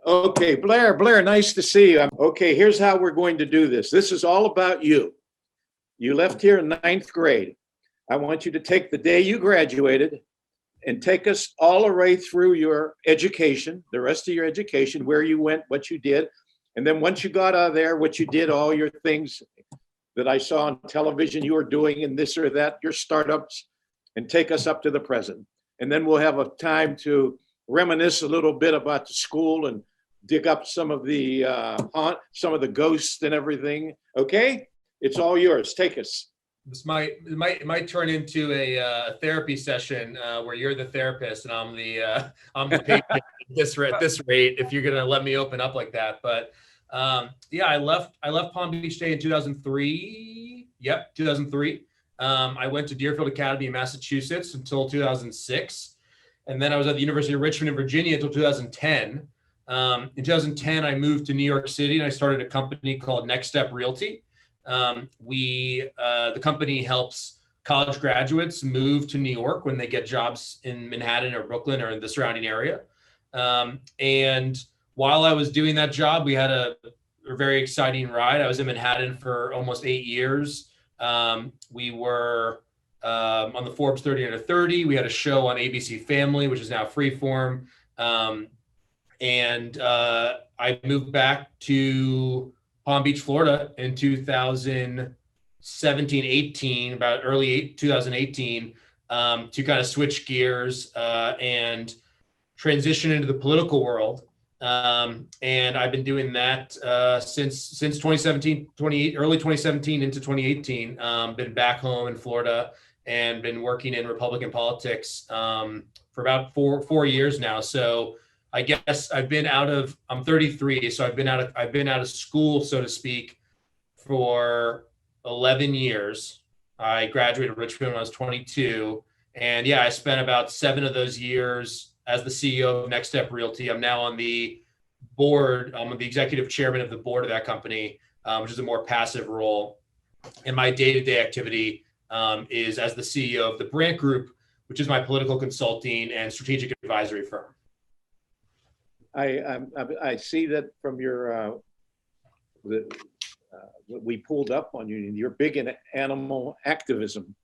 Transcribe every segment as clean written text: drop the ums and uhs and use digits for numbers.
Okay, Blair, nice to see you. Okay, here's how we're going to do this. This is all about you. You left here in ninth grade. I want you to take the day you graduated and take us all the way through your education, the rest of your education, where you went, what you did. And then once you got out of there, what you did, all your things that I saw on television you were doing and this or that, your startups, and take us up to the present. And then we'll have a time to reminisce a little bit about the school and dig up some of the ghosts and everything. Okay, it's all yours. Take us. This might turn into a therapy session where you're the therapist and I'm the patient at this rate. If you're gonna let me open up like that, but yeah, I left Palm Beach State in 2003. Yep, 2003. I went to Deerfield Academy in Massachusetts until 2006, and then I was at the University of Richmond in Virginia until 2010. In 2010, I moved to New York City and I started a company called Next Step Realty. The company helps college graduates move to New York when they get jobs in Manhattan or Brooklyn or in the surrounding area. And while I was doing that job, we had a very exciting ride. I was in Manhattan for almost 8 years. We were on the Forbes 30 Under 30. We had a show on ABC Family, which is now Freeform. And I moved back to Palm Beach, Florida in 2017, 18, about early 2018, to kind of switch gears and transition into the political world. And I've been doing that since 2017, early 2017 into 2018. Been back home in Florida and been working in Republican politics for about four years now. So I guess I'm 33, so I've been out of school, so to speak, for 11 years. I graduated Richmond when I was 22, and yeah, I spent about 7 of those years as the CEO of Next Step Realty. I'm now on the board. I'm the executive chairman of the board of that company, which is a more passive role. And my day-to-day activity is as the CEO of the Brandt Group, which is my political consulting and strategic advisory firm. I see that from your we pulled up on you. You're big in animal activism.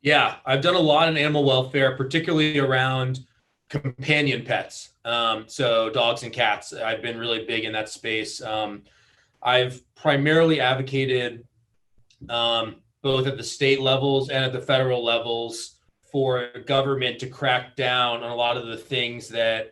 Yeah, I've done a lot in animal welfare, particularly around companion pets. So dogs and cats. I've been really big in that space. I've primarily advocated both at the state levels and at the federal levels for government to crack down on a lot of the things that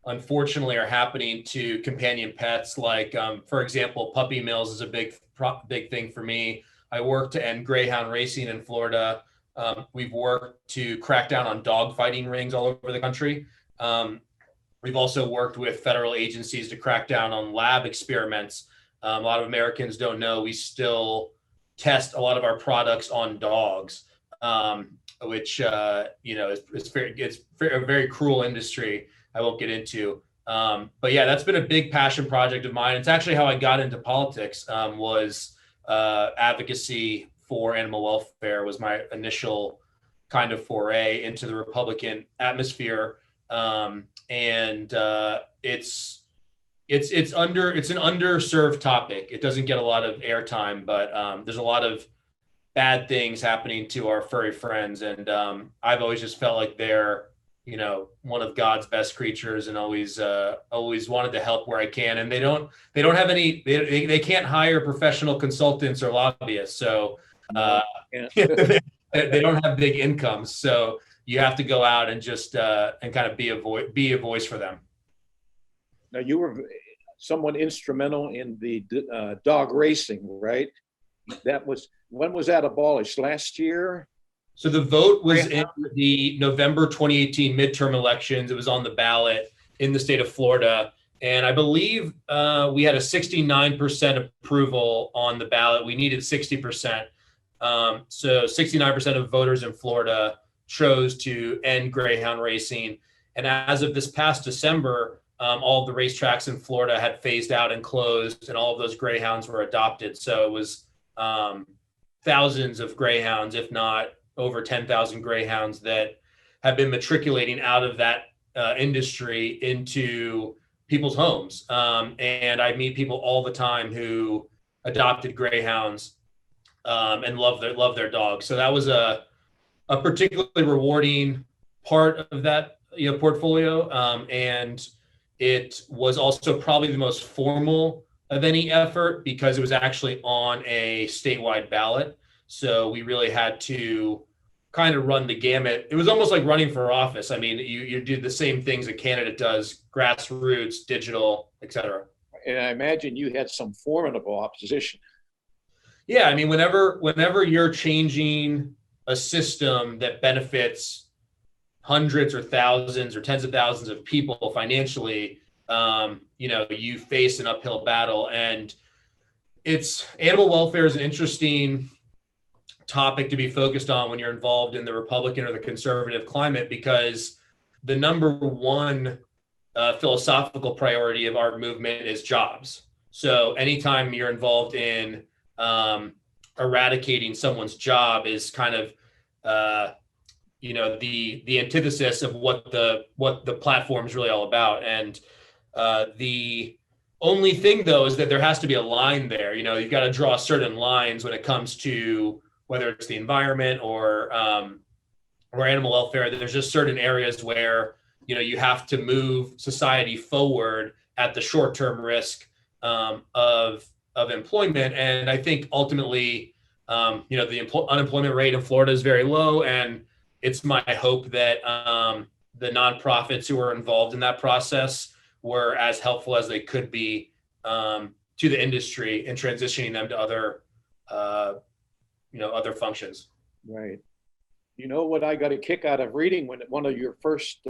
unfortunately are happening to companion pets. Like, for example, puppy mills is a big thing for me. I work to end greyhound racing in Florida. We've worked to crack down on dog fighting rings all over the country. We've also worked with federal agencies to crack down on lab experiments. A lot of Americans don't know we still test a lot of our products on dogs, which is a very cruel industry. I won't get into, but yeah, that's been a big passion project of mine. It's actually how I got into politics. Was advocacy for animal welfare was my initial kind of foray into the Republican atmosphere, and it's an underserved topic. It doesn't get a lot of airtime, but there's a lot of bad things happening to our furry friends, and I've always just felt like they're one of God's best creatures, and always wanted to help where I can. And they don't have any, they can't hire professional consultants or lobbyists. So they don't have big incomes. So you have to go out and just and kind of be a voice for them. Now, you were somewhat instrumental in the dog racing, right? When was that abolished? Last year? So the vote was in the November 2018 midterm elections. It was on the ballot in the state of Florida. And I believe we had a 69% approval on the ballot. We needed 60%. So 69% of voters in Florida chose to end greyhound racing. And as of this past December, all of the racetracks in Florida had phased out and closed, and all of those greyhounds were adopted. So it was thousands of greyhounds, if not over 10,000 greyhounds that have been matriculating out of that industry into people's homes. And I meet people all the time who adopted greyhounds and love their dogs. So that was a particularly rewarding part of that portfolio. And it was also probably the most formal of any effort because it was actually on a statewide ballot. So we really had to kind of run the gamut. It was almost like running for office. I mean, you do the same things a candidate does: grassroots, digital, et cetera. And I imagine you had some formidable opposition. Yeah, I mean, whenever you're changing a system that benefits hundreds or thousands or tens of thousands of people financially, you face an uphill battle. And it's animal welfare is an interesting topic to be focused on when you're involved in the Republican or the conservative climate, because the number one philosophical priority of our movement is jobs. So anytime you're involved in eradicating someone's job is kind of the antithesis of what the platform is really all about. And the only thing though is that there has to be a line there. You've got to draw certain lines when it comes to whether it's the environment or animal welfare. There's just certain areas where you have to move society forward at the short-term risk of employment. And I think ultimately, the unemployment rate in Florida is very low, and it's my hope that the nonprofits who are involved in that process were as helpful as they could be to the industry in transitioning them to other functions. Right. You know what I got a kick out of reading when one of your first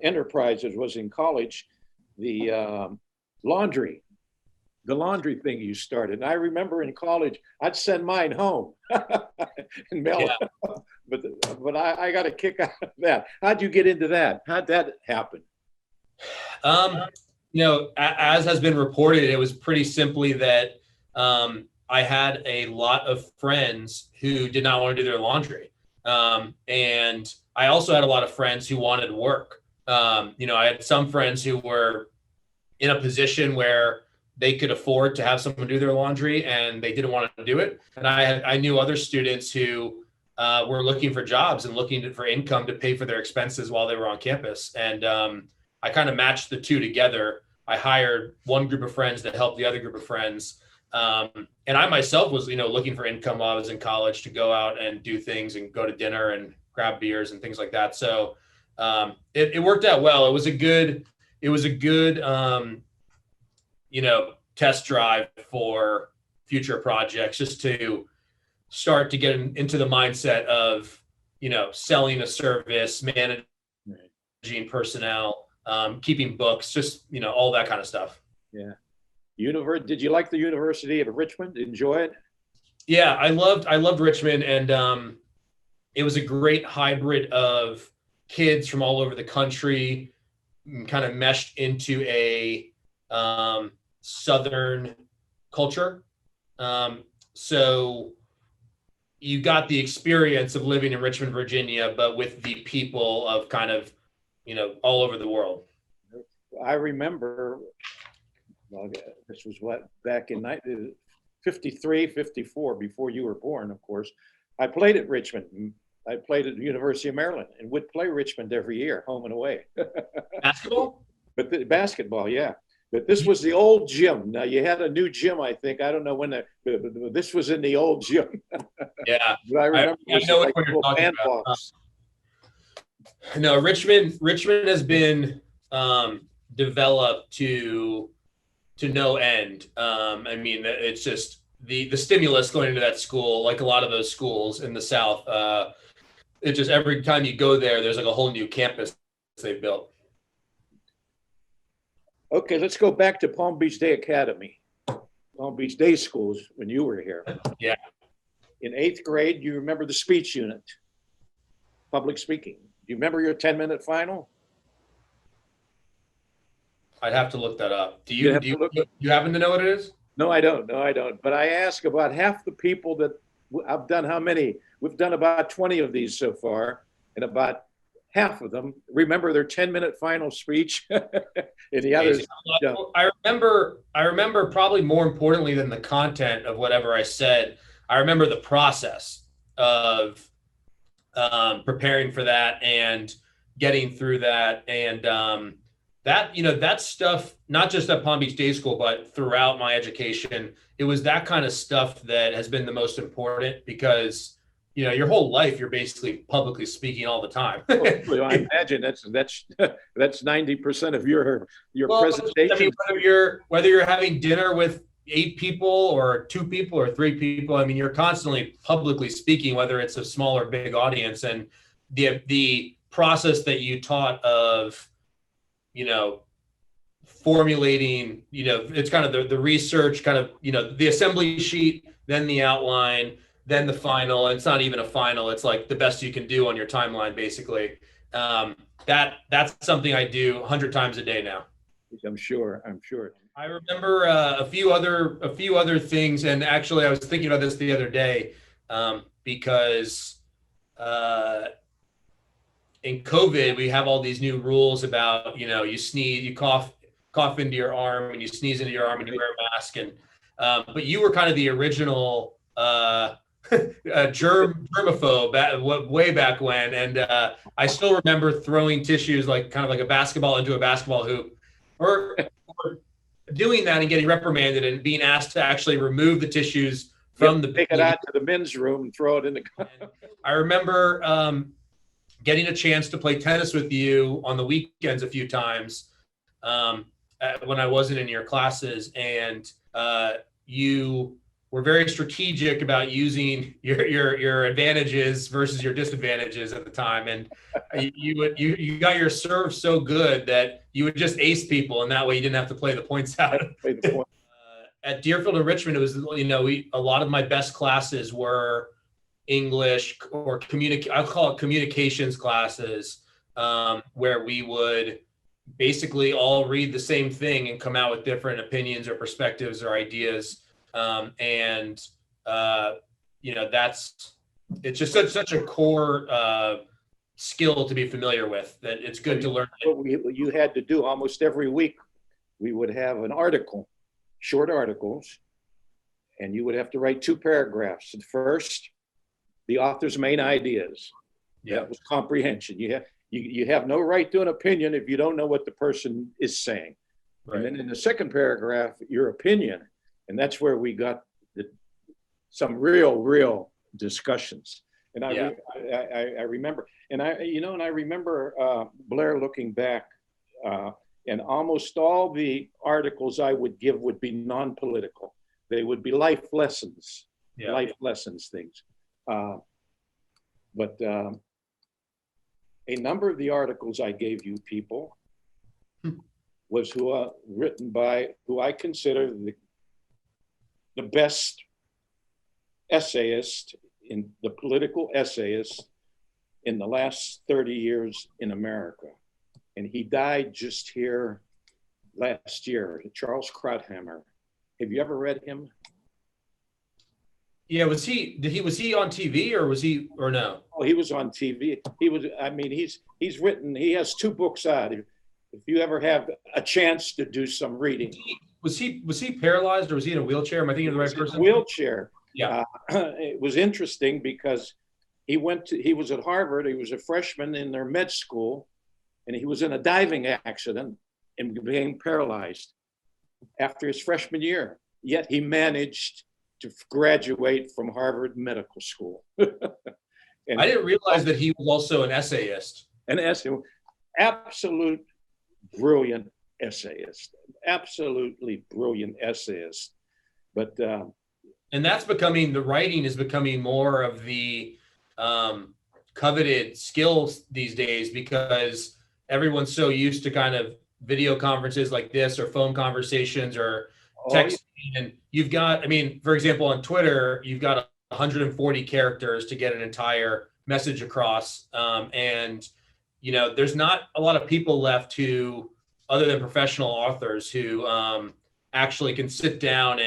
enterprises was in college, the laundry thing you started. And I remember in college, I'd send mine home and mail it. But I got a kick out of that. How'd you get into that? How'd that happen? As has been reported, it was pretty simply that I had a lot of friends who did not want to do their laundry. And I also had a lot of friends who wanted work. I had some friends who were in a position where they could afford to have someone do their laundry and they didn't want to do it. And I knew other students who were looking for jobs and looking for income to pay for their expenses while they were on campus. And I kind of matched the two together. I hired one group of friends to help the other group of friends. And I myself was, looking for income while I was in college to go out and do things and go to dinner and grab beers and things like that. So it worked out well. It was a good test drive for future projects, just to start to get into the mindset of, selling a service, managing personnel, keeping books, just, all that kind of stuff. Yeah. Did you like the University of Richmond? Enjoy it? Yeah, I loved Richmond, and it was a great hybrid of kids from all over the country, kind of meshed into a Southern culture. So you got the experience of living in Richmond, Virginia, but with the people of kind of, all over the world. I remember, this was back in 53, 54, before you were born, of course. I played at Richmond. I played at the University of Maryland and would play Richmond every year, home and away. Basketball? But basketball, yeah. But this was the old gym. Now you had a new gym, I think. I don't know when this was in the old gym. Yeah. But I remember I know what you're talking about. No, Richmond has been developed to no end. I mean, it's just the stimulus going into that school, like a lot of those schools in the South. It just, every time you go there, there's like a whole new campus they've built. Okay, let's go back to Palm Beach Day Academy, Palm Beach Day Schools when you were here. Yeah. In 8th grade, you remember the speech unit, public speaking. Do you remember your 10-minute final? I'd have to look that up. Do you happen to know what it is? No, I don't. But I ask about half the people that I've done how many? We've done about 20 of these so far, and about half of them remember their 10-minute final speech, and the others don't. I remember probably more importantly than the content of whatever I said, I remember the process of preparing for that and getting through that. And that stuff, not just at Palm Beach Day School, but throughout my education, it was that kind of stuff that has been the most important because, your whole life, you're basically publicly speaking all the time. Well, I imagine that's 90% of your Well, presentation. I mean, whether you're having dinner with 8 people or 2 people or 3 people, I mean, you're constantly publicly speaking, whether it's a small or big audience. And the process that you taught of, formulating, it's kind of the research, kind of, the assembly sheet, then the outline, then the final. And it's not even a final. It's like the best you can do on your timeline, basically. That's something I do 100 times a day now. I'm sure. I remember a few other things, and actually, I was thinking about this the other day because in COVID, we have all these new rules about you sneeze, you cough into your arm, and you sneeze into your arm, and you wear a mask. And but you were kind of the original germophobe way back when, and I still remember throwing tissues kind of like a basketball into a basketball hoop, or doing that and getting reprimanded and being asked to actually remove the tissues from the take it out to the men's room and throw it in the. I remember getting a chance to play tennis with you on the weekends a few times when I wasn't in your classes, and you were very strategic about using your advantages versus your disadvantages at the time, and you got your serve so good that you would just ace people, and that way you didn't have to play the points out. At Deerfield and Richmond, it was a lot of my best classes were English or I call it communications classes, where we would basically all read the same thing and come out with different opinions or perspectives or ideas. It's just such a core skill to be familiar with that it's good to learn. What you had to do almost every week, we would have an article, short articles, and you would have to write 2 paragraphs. At first, the author's main ideas. Yeah. That was comprehension. You have no right to an opinion if you don't know what the person is saying. Right. And then in the second paragraph, your opinion. And that's where we got some real discussions. And I remember, and I remember Blair looking back, and almost all the articles I would give would be non-political. They would be life lessons things. But a number of the articles I gave you people was written by who I consider the best essayist in the political essayist in the last 30 years in America. And he died just here last year, Charles Krauthammer. Have you ever read him? Yeah, was he on TV or no? Oh, he was on TV. He's written, he has 2 books out. If you ever have a chance to do some reading. Was he paralyzed or was he in a wheelchair? Am I thinking of the right person? Wheelchair. Yeah. It was interesting because he was at Harvard. He was a freshman in their med school, and he was in a diving accident and became paralyzed after his freshman year. Yet he managed to graduate from Harvard Medical School. And I didn't realize that he was also an essayist. An essayist, absolute brilliant essayist, absolutely brilliant essayist. But and the writing is becoming more of the coveted skills these days because everyone's so used to kind of video conferences like this or phone conversations or texting. And you've got, for example, on Twitter, you've got 140 characters to get an entire message across. And there's not a lot of people left who, other than professional authors, who actually can sit down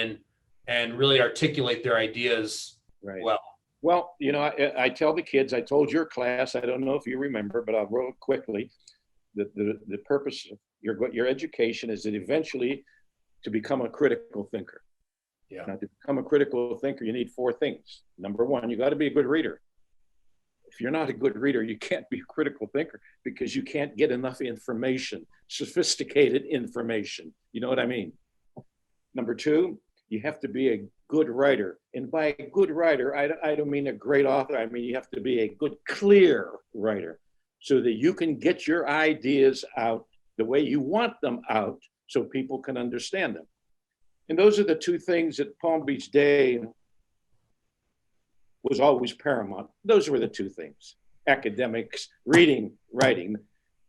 and really articulate their ideas well. Well, I tell the kids, I told your class, I don't know if you remember, but I'll roll quickly. The purpose of your education is that eventually to become a critical thinker. Yeah. Now, to become a critical thinker, you need four things. Number one, you got to be a good reader. If you're not a good reader, you can't be a critical thinker because you can't get enough information, sophisticated information. You know what I mean? Number two, you have to be a good writer. And by a good writer, I don't mean a great author. I mean, you have to be a good, clear writer so that you can get your ideas out the way you want them out so people can understand them. And those are the two things that Palm Beach Day was always paramount. Those were the two things: academics, reading, writing.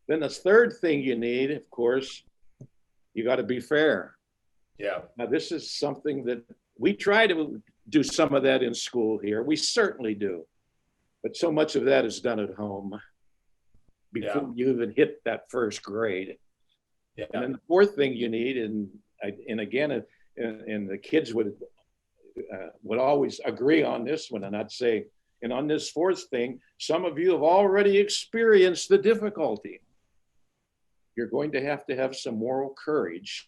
Then the third thing you need, of course, you got to be fair. Yeah. Now, this is something that we try to do some of that in school here. We certainly do. But so much of that is done at home before you even hit that first grade. Yeah. And then the fourth thing you need, and again, and the kids would always agree on this one, and I'd say, and on this fourth thing, some of you have already experienced the difficulty. You're going to have some moral courage,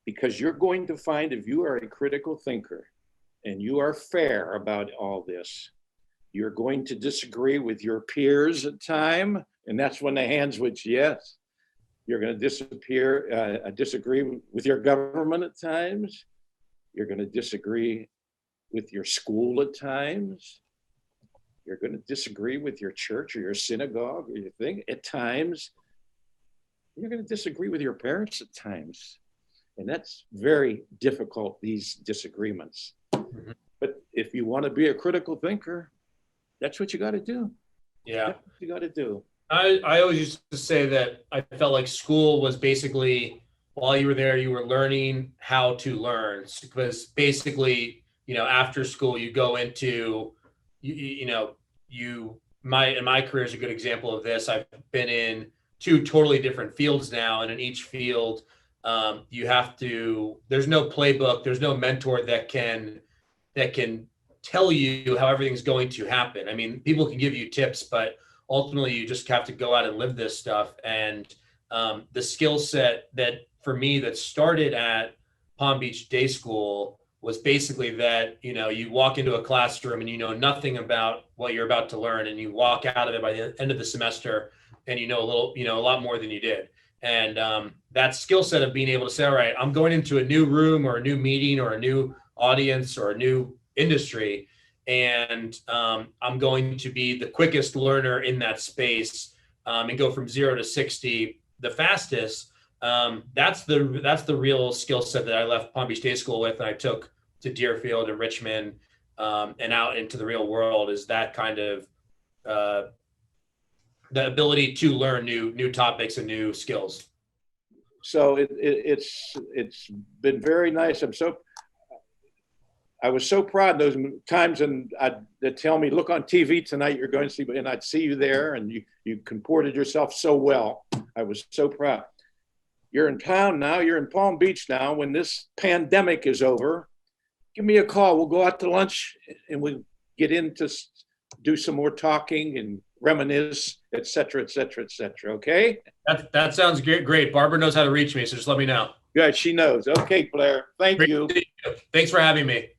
because you're going to find, if you are a critical thinker and you are fair about all this, you're going to disagree with your peers at time, and that's when the hands would yes. You're going to disagree with your government at times. You're going to disagree with your school at times. You're going to disagree with your church or your synagogue or your thing at times. You're going to disagree with your parents at times. And that's very difficult, these disagreements. Mm-hmm. But if you want to be a critical thinker, that's what you got to do. Yeah. That's what you got to do. I always used to say that I felt like school was basically, while you were there, you were learning how to learn. Because basically, after school, you go into, my career is a good example of this. I've been in two totally different fields now, and in each field, there's no playbook, there's no mentor that can tell you how everything's going to happen. I mean, people can give you tips, but ultimately you just have to go out and live this stuff. And the skill set that for me that started at Palm Beach Day School was basically that, you walk into a classroom and you know nothing about what you're about to learn, and you walk out of it by the end of the semester and a lot more than you did. And that skill set of being able to say, all right, I'm going into a new room or a new meeting or a new audience or a new industry, and I'm going to be the quickest learner in that space and go from 0 to 60 the fastest. That's the real skill set that I left Palm Beach Day School with, and I took to Deerfield and Richmond and out into the real world, is that kind of the ability to learn new topics and new skills. So it's been very nice. I was so proud those times, and they'd tell me, look on TV tonight, you're going to see, and I'd see you there, and you comported yourself so well. I was so proud. You're in town now, you're in Palm Beach now. When this pandemic is over, give me a call. We'll go out to lunch and we'll get in to do some more talking and reminisce, et cetera, et cetera, et cetera. Okay? That sounds great. Barbara knows how to reach me, so just let me know. Good, she knows. Okay, Blair, thank you. Thanks for having me.